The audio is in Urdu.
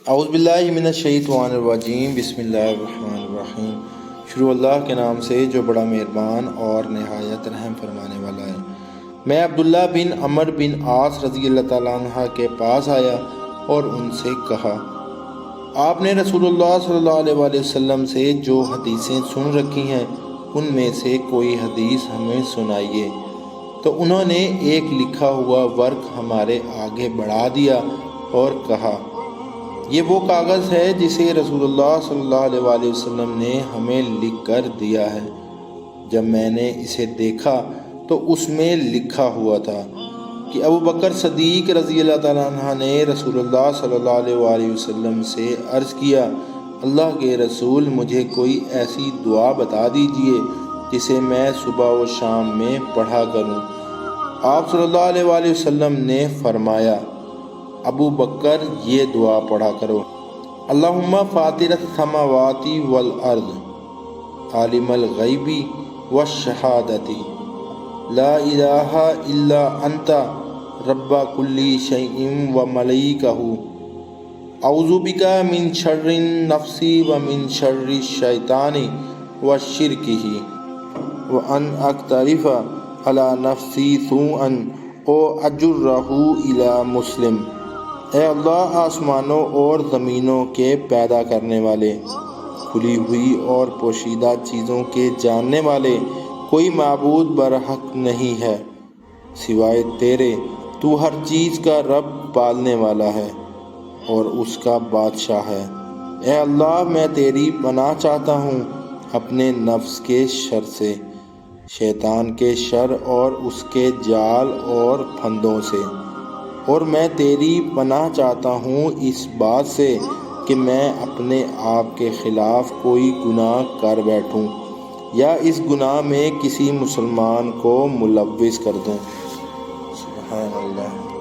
اعوذ باللہ من الشیطان الرجیم، بسم اللہ الرحمن الرحیم۔ شروع اللہ کے نام سے جو بڑا مہربان اور نہایت رحم فرمانے والا ہے۔ میں عبداللہ بن عمر بن عاص رضی اللہ تعالیٰ عنہ کے پاس آیا اور ان سے کہا، آپ نے رسول اللہ صلی اللہ علیہ وآلہ وسلم سے جو حدیثیں سن رکھی ہیں ان میں سے کوئی حدیث ہمیں سنائیے۔ تو انہوں نے ایک لکھا ہوا ورق ہمارے آگے بڑھا دیا اور کہا، یہ وہ کاغذ ہے جسے رسول اللہ صلی اللہ علیہ وآلہ وسلم نے ہمیں لکھ کر دیا ہے۔ جب میں نے اسے دیکھا تو اس میں لکھا ہوا تھا کہ ابو بکر صدیق رضی اللہ تعالیٰ عنہ نے رسول اللہ صلی اللہ علیہ وآلہ وسلم سے عرض کیا، اللہ کے رسول، مجھے کوئی ایسی دعا بتا دیجئے جسے میں صبح و شام میں پڑھا کروں۔ آپ صلی اللہ علیہ وآلہ وسلم نے فرمایا، ابو بکر یہ دعا پڑھا کرو، اللہم فاطر السماوات والارض عالم الغیب والشہادۃ لا الہ الا انت رب کل شیء وملائکہ اعوذ بک من شر النفس ومن شر الشیطان وشرکہ وان اقترف علی نفسی سوءا او اجرہ الی مسلم۔ اے اللہ، آسمانوں اور زمینوں کے پیدا کرنے والے، کھلی ہوئی اور پوشیدہ چیزوں کے جاننے والے، کوئی معبود برحق نہیں ہے سوائے تیرے، تو ہر چیز کا رب، پالنے والا ہے اور اس کا بادشاہ ہے۔ اے اللہ، میں تیری پناہ چاہتا ہوں اپنے نفس کے شر سے، شیطان کے شر اور اس کے جال اور پھندوں سے، اور میں تیری پناہ چاہتا ہوں اس بات سے کہ میں اپنے آپ کے خلاف کوئی گناہ کر بیٹھوں یا اس گناہ میں کسی مسلمان کو ملوث کر دوں۔ سبحان اللہ۔